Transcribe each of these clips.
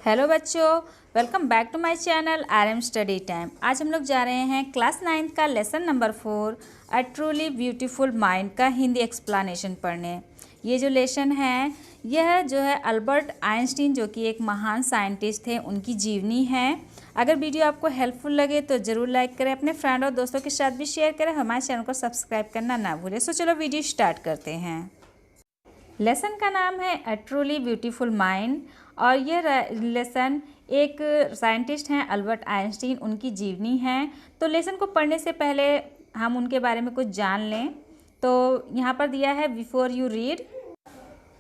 Hello बच्चों, welcome back to my channel RM study time. आज हम लोग जा रहे हैं क्लास 9 का lesson number 4 a truly beautiful mind का हिंदी एक्सप्लेनेशन पढ़ने। ये जो लेसन है यह जो है अल्बर्ट आइंस्टीन जो कि एक महान साइंटिस्ट थे उनकी जीवनी है। अगर वीडियो आपको हेल्पफुल लगे तो ज़रूर लाइक करें, अपने फ्रेंड और दोस्तों के साथ भी शेयर करें, हमारे चैनल को सब्सक्राइब करना ना भूलें। सो चलो वीडियो स्टार्ट करते हैं। लेसन का नाम है अ ट्रूली ब्यूटीफुल माइंड और ये लेसन एक साइंटिस्ट हैं अल्बर्ट आइंस्टीन, उनकी जीवनी है। तो लेसन को पढ़ने से पहले हम उनके बारे में कुछ जान लें। तो यहाँ पर दिया है before you read,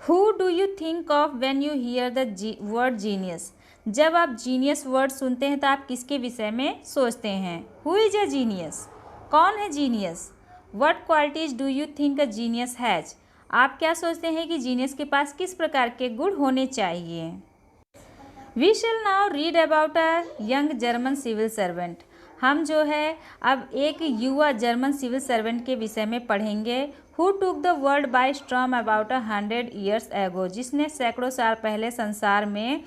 who do you think of when you here the word genius. जब आप जीनियस वर्ड सुनते हैं तो आप किसके विषय में सोचते हैं? हु इज अ जीनियस, कौन है genius? What qualities do you think a genius has, आप क्या सोचते हैं कि जीनियस के पास किस प्रकार के गुण होने चाहिए? We shall now read about a young German civil servant. हम जो है अब एक युवा जर्मन सिविल सर्वेंट के विषय में पढ़ेंगे। Who took the world by storm about 100 years ago, जिसने सैकड़ों साल पहले संसार में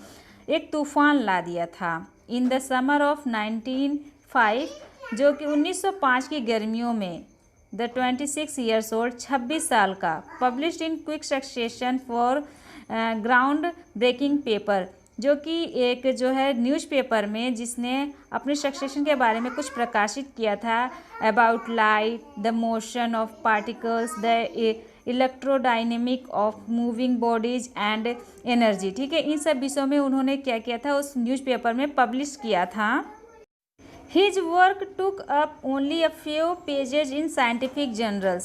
एक तूफान ला दिया था। इन द समर ऑफ 1905, जो कि 1905 की गर्मियों में। द 26 years old, 26 साल का। Published in quick succession four ground breaking paper, जो कि एक जो है न्यूज़पेपर में जिसने अपने सक्सेशन के बारे में कुछ प्रकाशित किया था। About light, the motion of particles, the electrodynamic of moving bodies and energy. ठीक है, इन सब विषयों में उन्होंने क्या किया था, उस न्यूज़पेपर में पब्लिश किया था। His work took up only a few pages in scientific journals,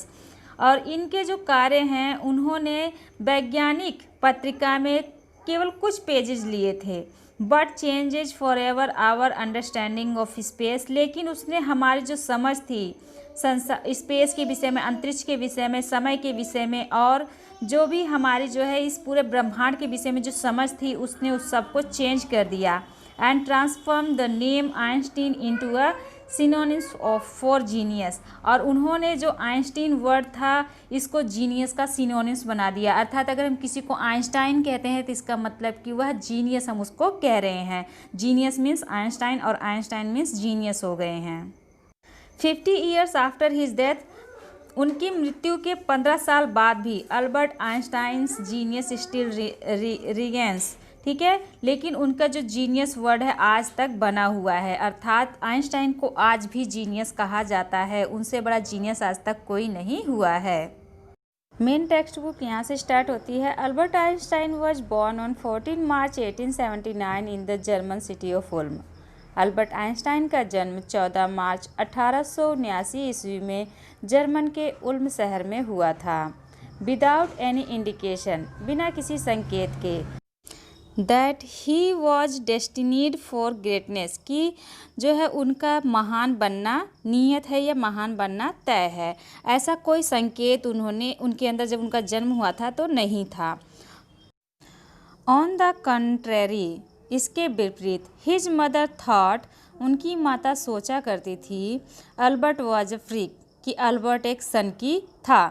और इनके जो कार्य हैं उन्होंने वैज्ञानिक पत्रिका में केवल कुछ पेजेस लिए थे। But changes forever our understanding of space, लेकिन उसने हमारी जो समझ थी स्पेस के विषय में, अंतरिक्ष के विषय में, समय के विषय में, और जो भी हमारी जो है इस पूरे ब्रह्मांड के विषय में जो समझ थी उसने उस सब को चेंज कर दिया। And transform the name Einstein into a synonyms of for genius, और उन्होंने जो आइंस्टीन वर्ड था इसको जीनियस का सिनोनिम्स बना दिया। अर्थात अगर हम किसी को आइंस्टाइन कहते हैं तो इसका मतलब कि वह जीनियस हम उसको कह रहे हैं। जीनियस मीन्स आइंस्टाइन और आइंस्टाइन मीन्स जीनियस हो गए हैं। 50 years आफ्टर हिज डेथ, उनकी मृत्यु के 15 साल बाद भी Albert Einstein's genius still regains. ठीक है, लेकिन उनका जो जीनियस वर्ड है आज तक बना हुआ है। अर्थात आइंस्टाइन को आज भी जीनियस कहा जाता है, उनसे बड़ा जीनियस आज तक कोई नहीं हुआ है। मेन टेक्स्ट बुक यहाँ से स्टार्ट होती है। Albert Einstein was born on 14 March 1879 in the German city of Uloom. Albert Einstein का जन्म 14 मार्च 1879 ईस्वी में जर्मन के उल्म शहर में हुआ था। विदाउट एनी इंडिकेशन, बिना किसी संकेत के। That he was destined for greatness, कि जो है उनका महान बनना नियत है या महान बनना तय है, ऐसा कोई संकेत उन्होंने उनके अंदर जब उनका जन्म हुआ था तो नहीं था। ऑन द कंट्रेरी, इसके विपरीत। हिज मदर थॉट, उनकी माता सोचा करती थी, अल्बर्ट वॉज अ फ्रीक, कि अल्बर्ट एक सनकी था।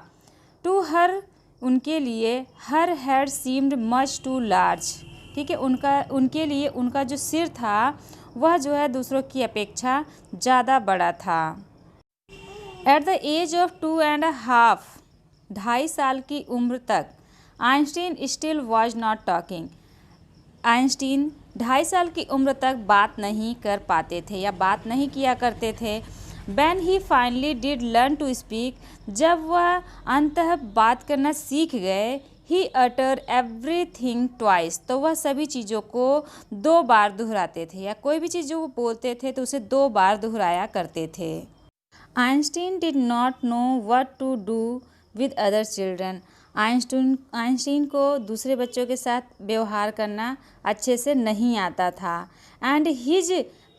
टू हर, उनके लिए, her head seemed much too large. ठीक है, उनके लिए उनका जो सिर था वह जो है दूसरों की अपेक्षा ज़्यादा बड़ा था। एट द एज ऑफ 2.5, 2.5 साल की उम्र तक, Einstein still was not talking. Einstein 2.5 साल की उम्र तक बात नहीं कर पाते थे या बात नहीं किया करते थे। When he finally did learn to speak, जब वह अंततः बात करना सीख गए, he uttered everything twice, तो वह सभी चीज़ों को 2 बार दोहराते थे, या कोई भी चीज़ जो वो बोलते थे तो उसे 2 बार दोहराया करते थे। Einstein did not know what to do with other children, Einstein को दूसरे बच्चों के साथ व्यवहार करना अच्छे से नहीं आता था। And his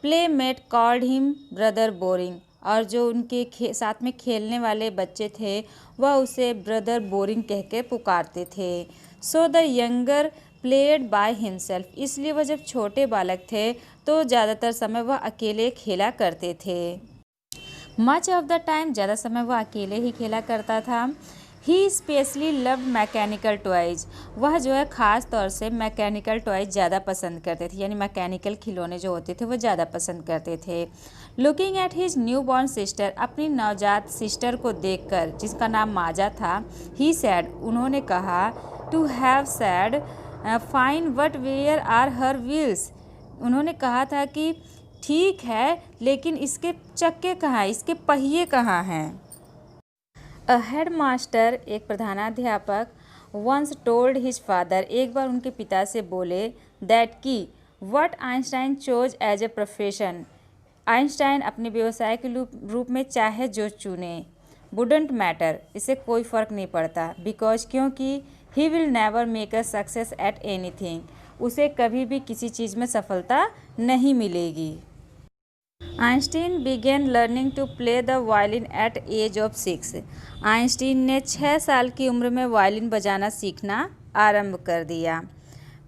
playmate called him brother boring, और जो उनके साथ में खेलने वाले बच्चे थे वह उसे ब्रदर बोरिंग कह के पुकारते थे। So the younger played by himself, इसलिए वह जब छोटे बालक थे तो ज़्यादातर समय वह अकेले खेला करते थे। मच ऑफ द टाइम, ज़्यादा समय वह अकेले ही खेला करता था। ही स्पेशली लव्ड मैकेनिकल टॉयज़। वह जो है ख़ास तौर से मैकेनिकल टॉयज़ ज़्यादा पसंद करते थे, यानी मैकेनिकल खिलौने जो होते थे वो ज़्यादा पसंद करते थे। Looking at his new born sister, अपनी नवजात सिस्टर को देखकर, जिसका नाम माजा था, ही सैड, उन्होंने कहा, to have said fine but where are her wheels. उन्होंने कहा था कि ठीक है, लेकिन इसके चक्के कहाँ हैं, इसके पहिए कहाँ हैं। अ हेड मास्टर, एक प्रधानाध्यापक, वंस टोल्ड हिज फादर, एक बार उनके पिता से बोले, दैट कि what Einstein chose as a profession, Einstein अपने व्यवसाय के रूप में चाहे जो चुने, वुडंट मैटर, इससे कोई फ़र्क नहीं पड़ता, बिकॉज, क्योंकि he will never make a success at anything, उसे कभी भी किसी चीज़ में सफलता नहीं मिलेगी। Einstein began learning to play the violin at age of 6। आइंस्टीन ने 6 साल की उम्र में वायलिन बजाना सीखना आरंभ कर दिया।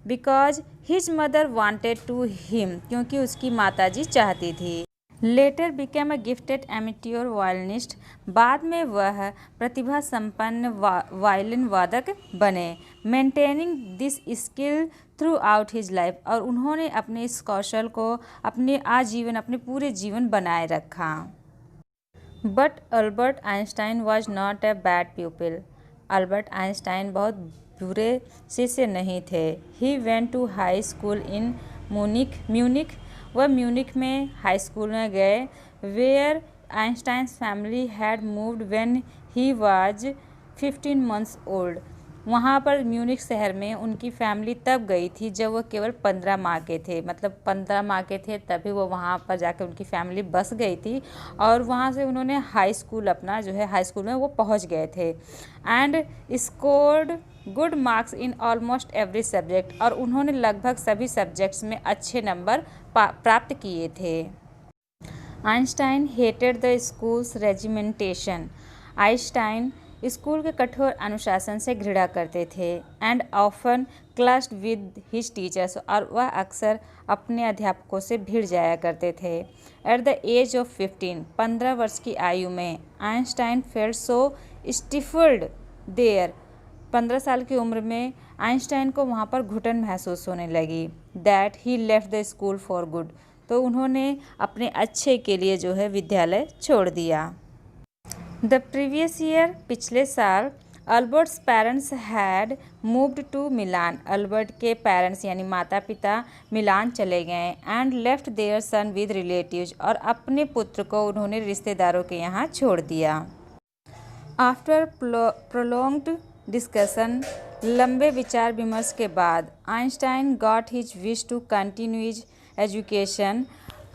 Because his mother wanted to him, क्योंकि उसकी माताजी चाहती थी। Later became a gifted amateur violinist, बाद में वह प्रतिभा संपन्न वायलिन वादक बने। Maintaining this skill throughout his life, और उन्होंने अपने इस कौशल को अपने पूरे जीवन बनाए रखा। But Albert Einstein was not a bad pupil, Albert Einstein बहुत बुरे शिष्य नहीं थे। He went to high school in Munich, वह म्यूनिख में हाई स्कूल में गए। Where Einstein family had moved when he was 15 months old, वहाँ पर म्यूनिख शहर में उनकी फैमिली तब गई थी जब वो केवल 15 माह के थे, मतलब 15 माह के थे तभी वो वहाँ पर जाकर उनकी फैमिली बस गई थी, और वहाँ से उन्होंने हाई स्कूल, अपना जो है हाई स्कूल में वो पहुँच गए थे। And scored good marks in almost every subject, और उन्होंने लगभग सभी सब्जेक्ट्स में अच्छे नंबर प्राप्त किए थे। Einstein hated the school's regimentation, Einstein school के कठोर अनुशासन से घृणा करते थे। And often clashed with his teachers, और वह अक्सर अपने अध्यापकों से भिड़ जाया करते थे। एट द एज ऑफ 15 वर्ष की आयु में, आइंस्टाइन फेल्ट सो स्टिफल्ड देयर, 15 साल की उम्र में आइंस्टाइन को वहाँ पर घुटन महसूस होने लगी। That he left the school for good, तो उन्होंने अपने अच्छे के लिए जो है विद्यालय छोड़ दिया। द प्रीवियस ईयर, पिछले साल, Albert's parents had moved to Milan, Albert के पेरेंट्स यानी माता पिता मिलान चले गए। And left their son with relatives, और अपने पुत्र को उन्होंने रिश्तेदारों के यहाँ छोड़ दिया। आफ्टर प्रोलॉन्ग्ड डिस्कशन, लंबे विचार विमर्श के बाद, Einstein got his wish to continue his education,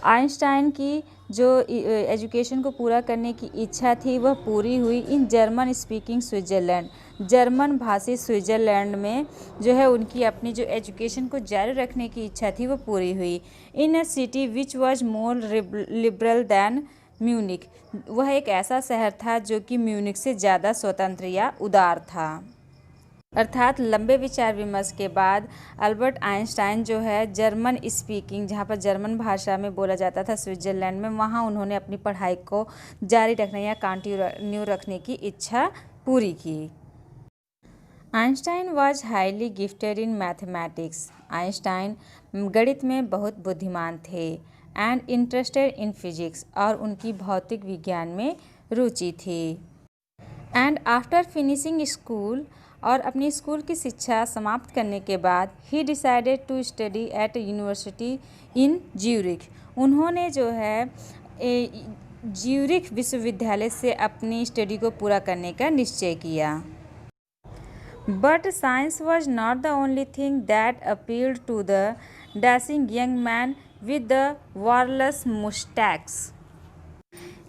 Einstein की जो एजुकेशन को पूरा करने की इच्छा थी वह पूरी हुई। In German speaking Switzerland, German भाषी स्विट्ज़रलैंड में जो है उनकी अपनी जो एजुकेशन को जारी रखने की इच्छा थी वो पूरी हुई। In a city which was more liberal than Munich, वह एक ऐसा शहर था जो कि म्यूनिख से ज़्यादा स्वतंत्र या उदार था। अर्थात लंबे विचार विमर्श के बाद अल्बर्ट आइंस्टाइन जो है जर्मन स्पीकिंग, जहाँ पर जर्मन भाषा में बोला जाता था स्विट्ज़रलैंड में, वहाँ उन्होंने अपनी पढ़ाई को जारी रखने या कंटिन्यू रखने की इच्छा पूरी की। Einstein was highly gifted in mathematics, Einstein गणित में बहुत बुद्धिमान थे। एंड इंटरेस्टेड इन फिजिक्स, और उनकी भौतिक विज्ञान में रुचि थी। एंड आफ्टर फिनिशिंग स्कूल, और अपनी स्कूल की शिक्षा समाप्त करने के बाद, he decided to study at university in Zurich, उन्होंने जो है ज्यूरिख विश्वविद्यालय से अपनी स्टडी को पूरा करने का निश्चय किया। But science was not the only thing that appealed to the dashing young man with the wireless mustaches,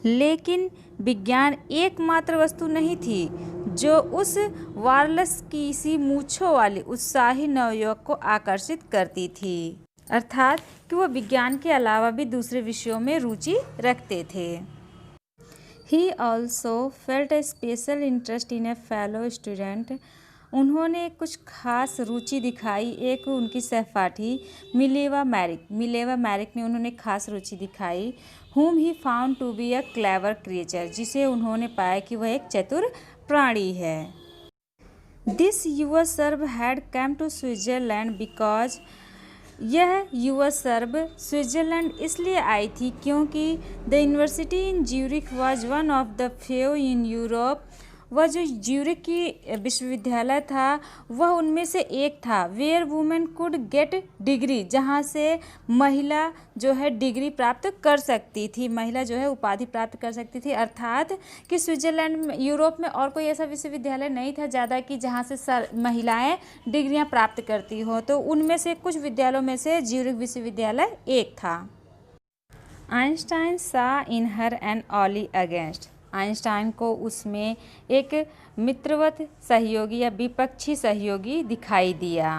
लेकिन विज्ञान एकमात्र वस्तु नहीं थी जो उस वायरलेस की सी मूंछों वाले उत्साही नवयुवक को आकर्षित करती थी, अर्थात कि वह विज्ञान के अलावा भी दूसरे विषयों में रुचि रखते थे। He also felt A special interest in A fellow student, उन्होंने कुछ खास रुचि दिखाई एक उनकी सहपाठी मिलेवा मैरिक ने उन्होंने खास रुचि दिखाई। whom he found to be a clever creature, जिसे उन्होंने पाया कि वह एक चतुर प्राणी है। दिस युवा Serb had come to Switzerland because यह युवा सर्ब स्विट्ज़रलैंड इसलिए आई थी क्योंकि the university in Zurich was one of the few in Europe. वह जो ज्यूरिख की विश्वविद्यालय था वह उनमें से एक था where women could get degree, जहाँ से महिला जो है डिग्री प्राप्त कर सकती थी, महिला जो है उपाधि प्राप्त कर सकती थी। अर्थात कि स्विट्ज़रलैंड में, यूरोप में और कोई ऐसा विश्वविद्यालय नहीं था ज़्यादा कि जहाँ से महिलाएं डिग्रियां प्राप्त करती हो, तो उनमें से कुछ विद्यालयों में से ज्यूरिख विश्वविद्यालय एक था। आइंस्टाइन सा इन हर एन ऑली अगेंस्ट, आइंस्टाइन को उसमें एक मित्रवत सहयोगी या विपक्षी सहयोगी दिखाई दिया।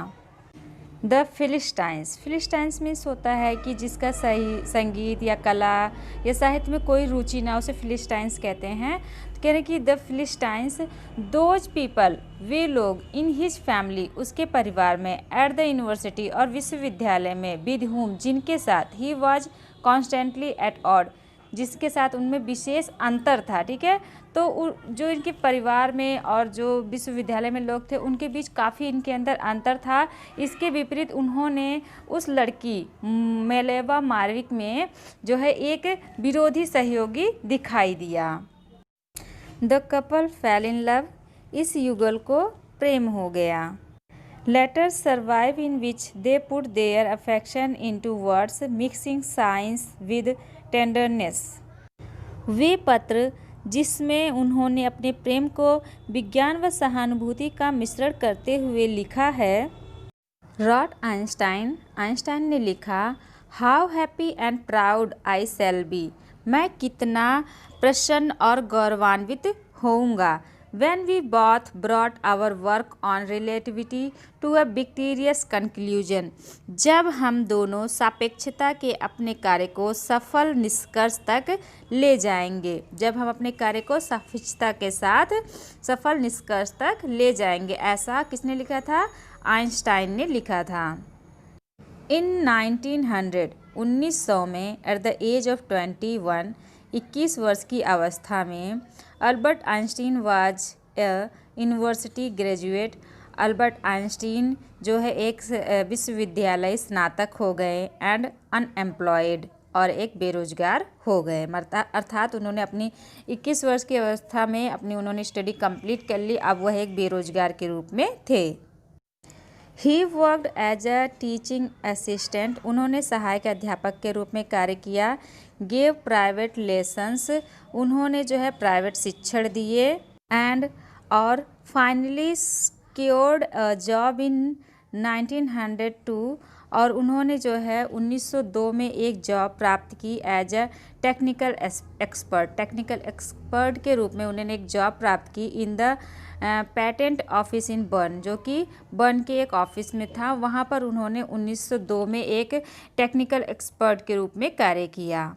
द फिलिस्टाइंस, फिलिस्टाइंस मीन्स होता है कि जिसका सही संगीत या कला या साहित्य में कोई रुचि ना, उसे फिलिस्टाइंस कहते हैं। तो कह रहे कि द फिलिस्टाइंस दोज पीपल, वे लोग, इन हिज फैमिली, उसके परिवार में, एट द यूनिवर्सिटी और विश्वविद्यालय में, विद हुम, जिनके साथ, he was constantly at odd, जिसके साथ उनमें विशेष अंतर था। ठीक है, तो जो इनके परिवार में और जो विश्वविद्यालय में लोग थे उनके बीच काफ़ी इनके अंदर अंतर था। इसके विपरीत उन्होंने उस लड़की मेलेवा मार्विक में जो है एक विरोधी सहयोगी दिखाई दिया। The couple fell in love, इस युगल को प्रेम हो गया। Letters survive in which they put their affection into words mixing science with tenderness, वे पत्र जिसमें उन्होंने अपने प्रेम को विज्ञान व सहानुभूति का मिश्रण करते हुए लिखा है। रॉट आइंस्टाइन, आइंस्टाइन ने लिखा, how happy and proud I shall be, मैं कितना प्रसन्न और गौरवान्वित होऊंगा। When we both brought our work on relativity to a victorious conclusion, जब हम दोनों सापेक्षता के अपने कार्य को सफल निष्कर्ष तक ले जाएंगे, जब हम अपने कार्य को सापेक्षता के साथ सफल निष्कर्ष तक ले जाएंगे, ऐसा किसने लिखा था? आइंस्टाइन ने लिखा था। इन 1900 में एट द एज ऑफ 21, 21 वर्ष की अवस्था में, Albert Einstein was a university graduate, Albert Einstein जो है एक विश्वविद्यालय स्नातक हो गए, एंड अनएम्प्लॉयड, और एक बेरोजगार हो गए। अर्थात उन्होंने अपनी 21 वर्ष की अवस्था में उन्होंने स्टडी कंप्लीट कर ली, अब वह एक बेरोजगार के रूप में थे। He worked as a teaching assistant, उन्होंने सहायक अध्यापक के रूप में कार्य किया। गेव प्राइवेट लेसन्स, उन्होंने जो है प्राइवेट शिक्षण दिए। एंड और finally secured a job in 1902, और उन्होंने जो है 1902 में एक जॉब प्राप्त की as a technical expert, technical expert के रूप में उन्होंने एक जॉब प्राप्त की in the patent office in Bern, जो कि बर्न के एक ऑफिस में था। वहाँ पर उन्होंने 1902 में एक टेक्निकल एक्सपर्ट के रूप में कार्य किया।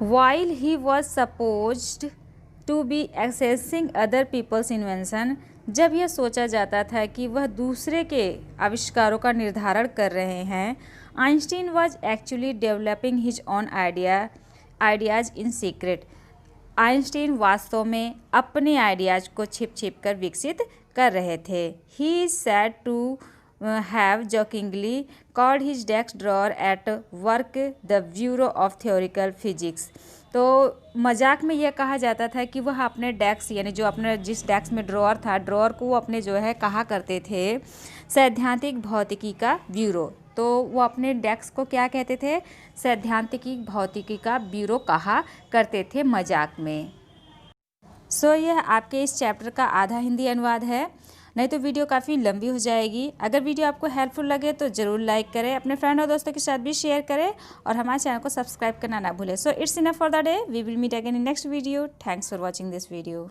While he was supposed to be accessing other people's invention, जब यह सोचा जाता था कि वह दूसरे के आविष्कारों का निर्धारण कर रहे हैं, Einstein was actually developing his own ideas in secret, Einstein वास्तव में अपने आइडियाज़ को छिप छिप कर विकसित कर रहे थे। He is said to have jokingly called his desk drawer at work the bureau of theoretical physics, तो मजाक में यह कहा जाता था कि वह अपने डेस्क, यानी जो अपने जिस डेस्क में ड्रॉअर था, ड्रॉअर को वो अपने जो है कहा करते थे सैद्धांतिक भौतिकी का ब्यूरो, तो वो अपने डेस्क को क्या कहते थे? सैद्धांतिक भौतिकी का ब्यूरो कहा करते थे मजाक में। सो यह आपके इस चैप्टर का आधा हिंदी अनुवाद है, नहीं तो वीडियो काफ़ी लंबी हो जाएगी। अगर वीडियो आपको हेल्पफुल लगे तो ज़रूर लाइक करें, अपने फ्रेंड और दोस्तों के साथ भी शेयर करें, और हमारे चैनल को सब्सक्राइब करना ना भूलें। So it's enough for the day, we will meet again in next video. Thanks for watching this video.